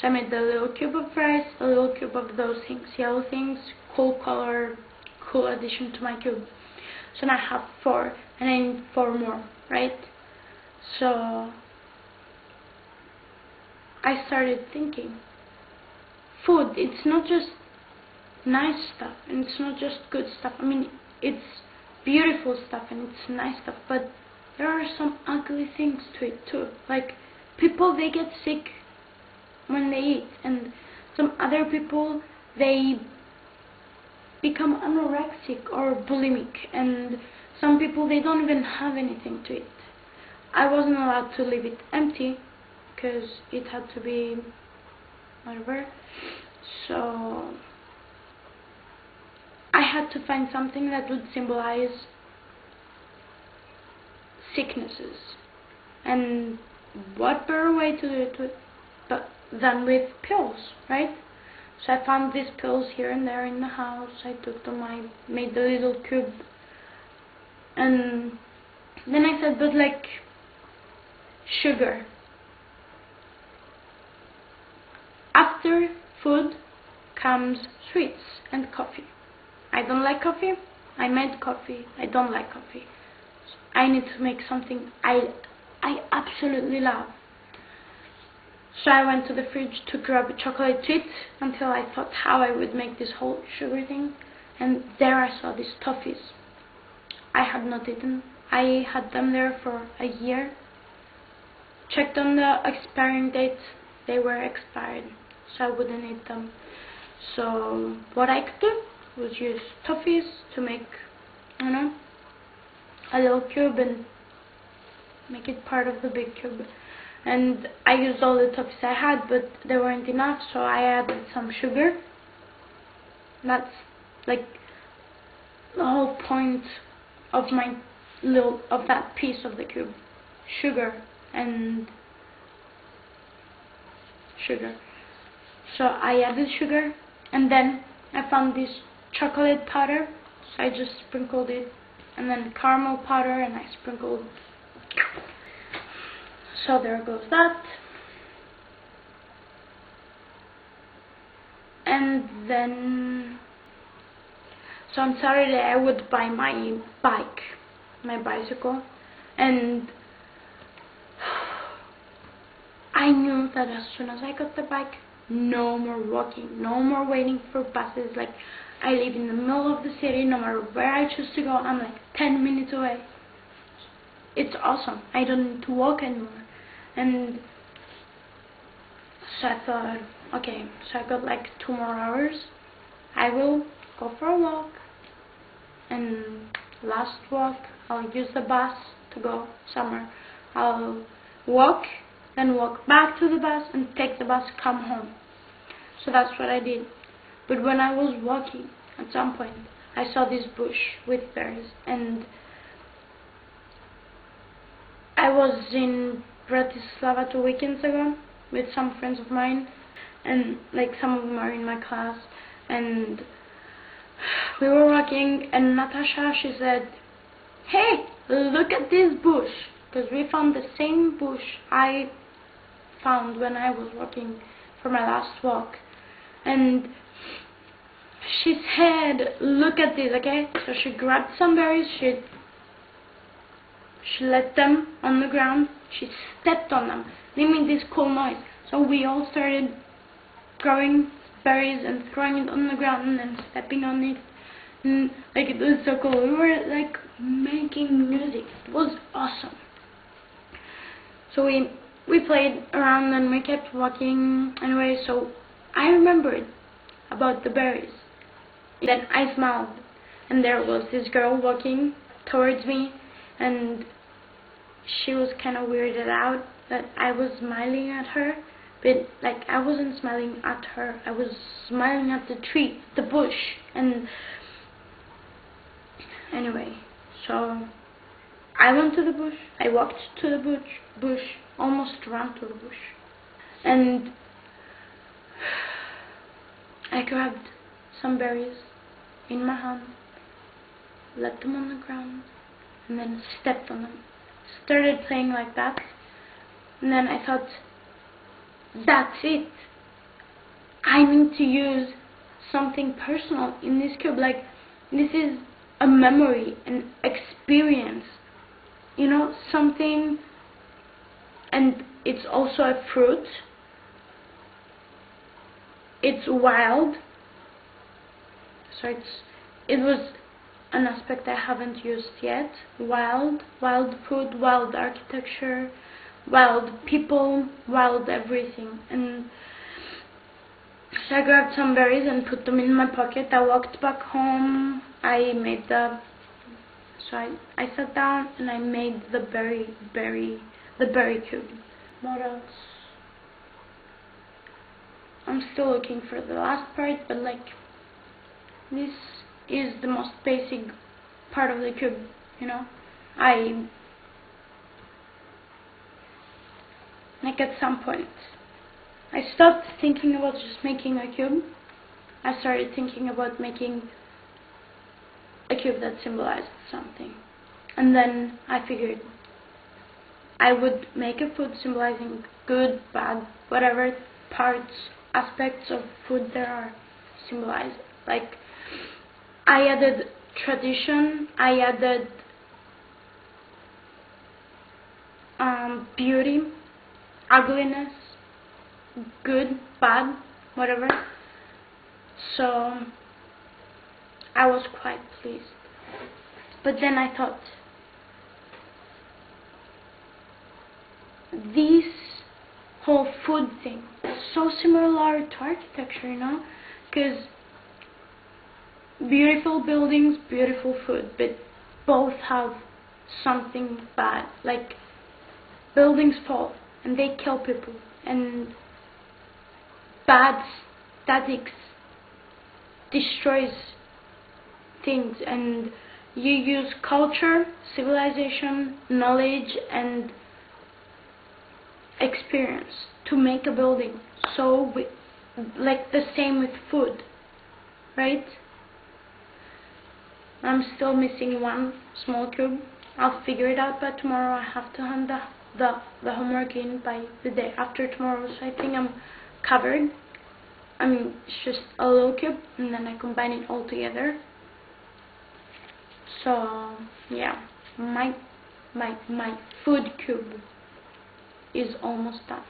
So I made a little cube of rice, a little cube of those things, yellow things, cool color, cool addition to my cube. So now I have 4, and I need 4 more, right? So I started thinking, food, it's not just nice stuff, and it's not just good stuff. I mean, it's beautiful stuff and it's nice stuff, but there are some ugly things to it too. Like, people, they get sick when they eat, and some other people, they become anorexic or bulimic, and some people, they don't even have anything to eat. I wasn't allowed to leave it empty because it had to be whatever. So I had to find something that would symbolize sicknesses, and what better way to do it than with pills, right? So I found these pills here and there in the house. I took them, I made the little cube, and then I said, but like, sugar. After food comes sweets and coffee. I don't like coffee. I made coffee. I don't like coffee. So I need to make something I absolutely love. So I went to the fridge to grab a chocolate treat until I thought how I would make this whole sugar thing, and there I saw these toffees. I had not eaten. I had them there for a year. Checked on the expiring date, they were expired, so I wouldn't eat them. So what I could do was use toffees to make, you know, a little cube and make it part of the big cube. And I used all the toffees I had, but they weren't enough, so I added some sugar. That's like the whole point of that piece of the cube. Sugar and sugar. So I added sugar, and then I found this chocolate powder, so I just sprinkled it, and then caramel powder, and I sprinkled. So there goes that. And then, so on Saturday I would buy my bicycle, and I knew that as soon as I got the bike, no more walking, no more waiting for buses. Like, I live in the middle of the city. No matter where I choose to go, I'm like 10 minutes away. It's awesome. I don't need to walk anymore. And so I thought, okay, so I got like 2 more hours. I will go for a walk, and last walk I'll use the bus to go somewhere. I'll walk, then walk back to the bus and take the bus, come home. So that's what I did. But when I was walking, at some point I saw this bush with berries, and I was in Bratislava 2 weekends ago with some friends of mine, and like some of them are in my class, and we were walking, and Natasha, she said, hey, look at this bush, because we found the same bush I found when I was walking for my last walk. And she said, look at this, okay? So she grabbed some berries, she let them on the ground, she stepped on them. They made this cool noise. So we all started growing berries and throwing it on the ground and then stepping on it. And like, it was so cool. We were like making music. It was awesome. So we played around and we kept walking anyway. So I remembered about the berries. Then I smiled, and there was this girl walking towards me, and she was kind of weirded out that I was smiling at her, but like, I wasn't smiling at her, I was smiling at the tree, the bush. And anyway, so I went to the bush, I walked to the bush, almost ran to the bush, and I grabbed some berries in my hand, let them on the ground, and then stepped on them. Started playing like that, and then I thought, that's it. I need to use something personal in this cube. Like, this is a memory, an experience, you know, something. And it's also a fruit. It's wild, so it was an aspect I haven't used yet. Wild food, wild architecture, wild people, wild everything. And so I grabbed some berries and put them in my pocket. I walked back home. I made the I sat down and I made the berry cube. What else? I'm still looking for the last part, but like, this is the most basic part of the cube, you know. Like, at some point I stopped thinking about just making a cube. I started thinking about making a cube that symbolized something. And then I figured I would make a food symbolizing good, bad, whatever parts, aspects of food there are symbolized. Like, I added tradition, I added beauty, ugliness, good, bad, whatever. So I was quite pleased. But then I thought, this whole food thing is so similar to architecture, you know, because beautiful buildings, beautiful food, but both have something bad. Like, buildings fall and they kill people, and bad statics destroys things, and you use culture, civilization, knowledge, and experience to make a building. So like the same with food, right? I'm still missing one small cube. I'll figure it out by tomorrow. I have to hand the homework in by the day after tomorrow, so I think I'm covered. I mean, it's just a little cube, and then I combine it all together. So yeah, my food cube is almost done.